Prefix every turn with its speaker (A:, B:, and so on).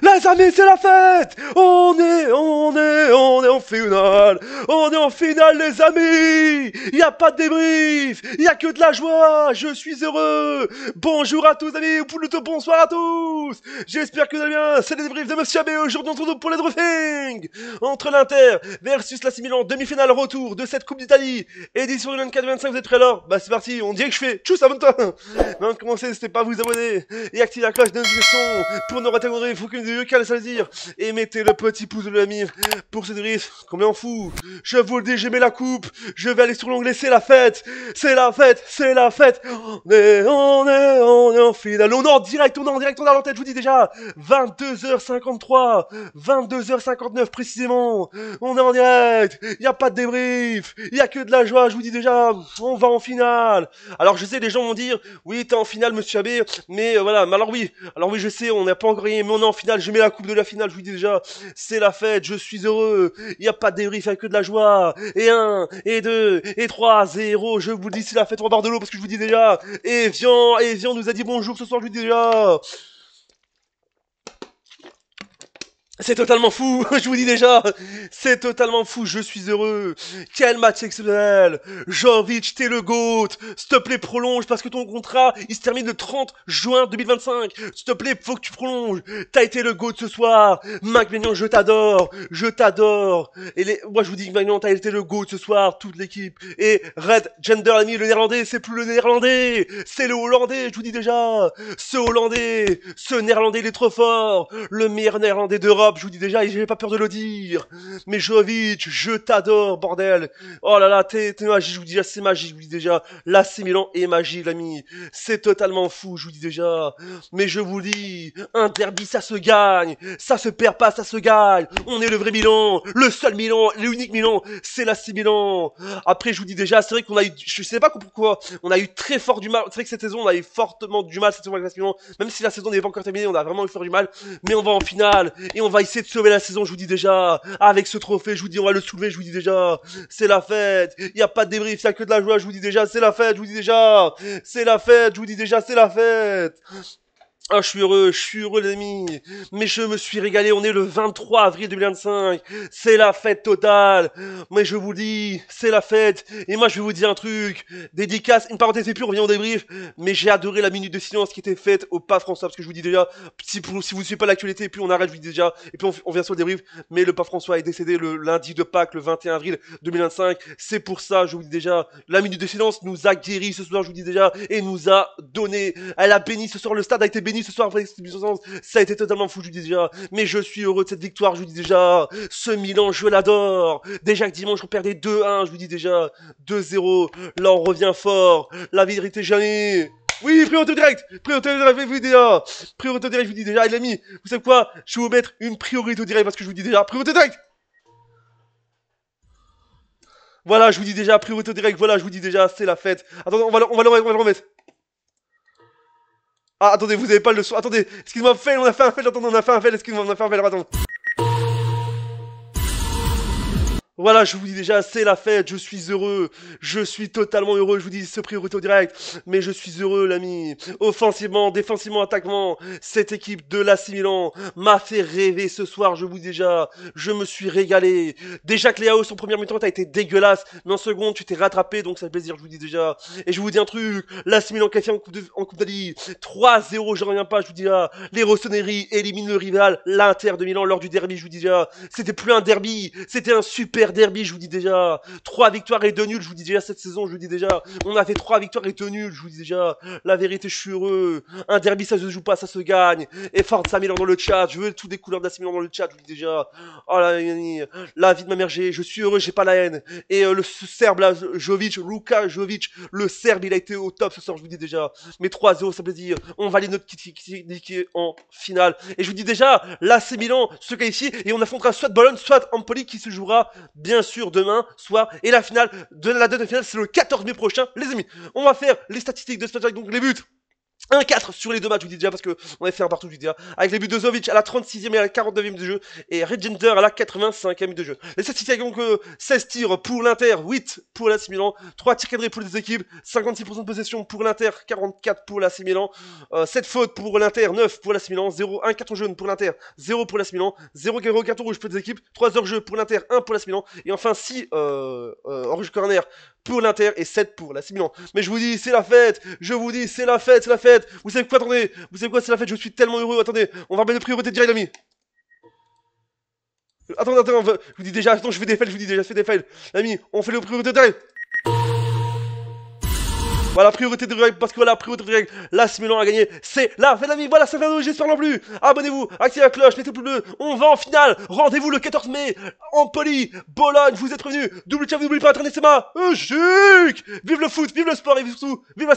A: Les amis, c'est la fête. On est en finale. On est en finale, les amis. Y a pas de débrief. Y a que de la joie. Je suis heureux. Bonjour à tous, amis, ou plutôt bonsoir à tous. J'espère que vous allez bien. C'est le débrief de Monsieur Abbé. Aujourd'hui, on se retrouve pour les briefings entre l'Inter versus l'AC Milan, demi-finale retour de cette Coupe d'Italie, édition du 24-25. Vous êtes prêts là? Bah c'est parti. On dirait que je fais tchuss, abonne-toi. Mais avant de commencer, n'hésitez pas à vous abonner et activer la cloche de notification pour ne rater le faut que vous ayez ça dire. Et mettez le petit pouce bleu ami pour ce débrief. Combien on fout? Je vous le dis, j'ai mis la coupe. Je vais aller sur l'onglet, c'est la fête. C'est la fête, c'est la fête. On est en finale. On est en direct, on est en tête, je vous dis déjà. 22h53, 22h59 précisément. On est en direct. Y a pas de débrief. Y a que de la joie, je vous dis déjà. On va en finale. Alors je sais, les gens vont dire, oui, t'es en finale, monsieur Abbé. Mais voilà, mais alors oui, je sais, on n'a pas encore gagné, mais on est en finale. Je mets la coupe de la finale, je vous dis déjà. C'est la fête, je suis heureux. Y a pas de débrief, y a que de la joie. Et 1, et 2, et 3, 0. Je vous dis, c'est la fête, on va boire de l'eau parce que je vous dis déjà. Et Vian nous a dit bonjour ce soir, je vous dis déjà. C'est totalement fou, je vous dis déjà, c'est totalement fou, je suis heureux. Quel match exceptionnel. Jovic, t'es le GOAT. S'il te plaît, prolonge parce que ton contrat, il se termine le 30 juin 2025. S'il te plaît, faut que tu prolonges. T'as été le GOAT ce soir. Maguignan, je t'adore. Je t'adore. Moi, je vous dis que Maguignan, t'as été le GOAT ce soar, toute l'équipe. Et Red Gender, l'ami, le néerlandais, c'est plus le néerlandais. C'est le hollandais, je vous dis déjà. Ce néerlandais, il est trop fort. Le meilleur néerlandais d'Europe. Je vous dis déjà, et j'ai pas peur de le dire. Mais Jovic, je t'adore, bordel. Oh là là, t'es magique, je vous dis déjà, c'est magique, je vous dis déjà. L'AC Milan est magique, l'ami. C'est totalement fou, je vous dis déjà. Mais je vous dis, un derby, ça se gagne. Ça se perd pas, ça se gagne. On est le vrai Milan, le seul Milan, l'unique Milan, c'est l'AC Milan. Après, je vous dis déjà, c'est vrai qu'on a eu, je sais pas pourquoi, on a eu très fort du mal. C'est vrai que cette saison, on a eu fortement du mal cette saison avec l'AC Milan. Même si la saison n'est pas encore terminée, on a vraiment eu fort du mal. Mais on va en finale, et on va essayer de sauver la saison, je vous dis déjà. Avec ce trophée, je vous dis, on va le soulever, je vous dis déjà. C'est la fête. Y a pas de débrief, y a que de la joie, je vous dis déjà. C'est la fête, je vous dis déjà. C'est la fête, je vous dis déjà, c'est la fête. Ah, je suis heureux les amis, mais je me suis régalé, on est le 23 avril 2025, c'est la fête totale, mais je vous dis, c'est la fête, et moi je vais vous dire un truc, dédicace, une parenthèse et puis on revient au débrief, mais j'ai adoré la minute de silence qui était faite au pape François, parce que je vous dis déjà, si vous ne suivez pas l'actualité, puis on arrête, je vous dis déjà, et puis on vient sur le débrief, mais le pape François est décédé le lundi de Pâques, le 21 avril 2025, c'est pour ça, je vous dis déjà, la minute de silence nous a guéri ce soir, je vous dis déjà, et nous a donné, elle a béni ce soir, le stade a été béni ce soir, ça a été totalement fou, je vous dis déjà. Mais je suis heureux de cette victoire, je vous dis déjà. Ce Milan, je l'adore. Déjà que dimanche, on perdait 2-1, je vous dis déjà. 2-0. Là, on revient fort. La vérité, jamais. Oui, priorité au direct. Priorité au direct, je vous dis déjà. Priorité au direct, je vous dis déjà. Et l'ami, vous savez quoi? Je vais vous mettre une priorité au direct parce que je vous dis déjà. Priorité au direct. Voilà, je vous dis déjà. Priorité au direct. Voilà, je vous dis déjà. C'est la fête. Attendez, on va le remettre. Ah, attendez, vous avez pas le son. Attendez, excuse-moi, fail, on a fait un fail, attendez, on a fait un fail, excuse-moi, on a fait un fail, attends. Voilà, je vous dis déjà, c'est la fête, je suis heureux, je suis totalement heureux, je vous dis, ce priorité au direct, mais je suis heureux, l'ami. Offensivement, défensivement, attaquement, cette équipe de l'AC Milan m'a fait rêver ce soir, je vous dis déjà, je me suis régalé. Déjà que Léao, son premier mi-temps, t'as été dégueulasse, mais en seconde, tu t'es rattrapé, donc ça fait plaisir, je vous dis déjà. Et je vous dis un truc, l'AC Milan qualifié en Coupe d'Italie, 3-0, je reviens pas, je vous dis déjà, les Rossoneri éliminent le rival, l'Inter de Milan, lors du derby, je vous dis déjà, c'était plus un derby, c'était un super derby, je vous dis déjà. 3 victoires et 2 nuls, je vous dis déjà cette saison, je vous dis déjà. On a fait 3 victoires et 2 nuls, je vous dis déjà. La vérité, je suis heureux. Un derby, ça se joue pas, ça se gagne. Et Forza Milan dans le chat, je veux toutes les couleurs d'AC Milan dans le chat, je vous dis déjà. Oh la vie de ma mère, je suis heureux, j'ai pas la haine. Et ce Serbe là, Jovic, Luka Jovic, le Serbe, il a été au top ce soir, je vous dis déjà. Mais 3-0, ça veut dire, on valide notre qui est en finale. Et je vous dis déjà, l'AC Milan se qualifie et on affrontera soit Bologne, soit Empoli qui se jouera bien sûr demain soir. Et la finale de la deuxième finale, c'est le 14 mai prochain, les amis. On va faire les statistiques de ce match, donc les buts. 1-4 sur les deux matchs, je vous dis déjà, parce que on avait fait un partout, je vous dis déjà. Avec les buts de Zovic à la 36e et à la 49e de jeu. Et Regenter à la 85e de jeu. Les statistiques donc 16 tirs pour l'Inter, 8 pour l'AC Milan, 3 tirs cadrés pour les deux équipes, 56% de possession pour l'Inter, 44 pour l'AC Milan, 7 fautes pour l'Inter, 9 pour l'AC Milan, 0, 1 carton jaune pour l'Inter, 0 pour l'AC Milan, 0 carton rouge pour les équipes, 3 hors-jeu pour l'Inter, 1 pour l'AC Milan, et enfin 6 hors-jeu corner pour l'Inter et 7 pour l'AC Milan. Mais je vous dis, c'est la fête. Je vous dis, c'est la fête, c'est la fête. Vous savez quoi, attendez. Vous savez quoi, c'est la fête. Je suis tellement heureux. Attendez, on va remettre de priorité direct, l'ami. Attendez, je vous dis déjà, attends, je fais des fails, je vous dis déjà, je fais des fails. L'ami, on fait les priorités direct. Voilà, priorité de règle, parce que voilà, priorité de règle, l'AC Milan a gagné, c'est la fin, l'ami, voilà, c'est la fin, j'espère non plus. Abonnez-vous, activez la cloche, mettez le pouce bleu, on va en finale, rendez-vous le 14 mai, Empoli, Bologne, vous êtes prévenus, double chat, vous n'oubliez pas, Internet, c'est ma chic. Vive le foot, vive le sport et surtout, vive la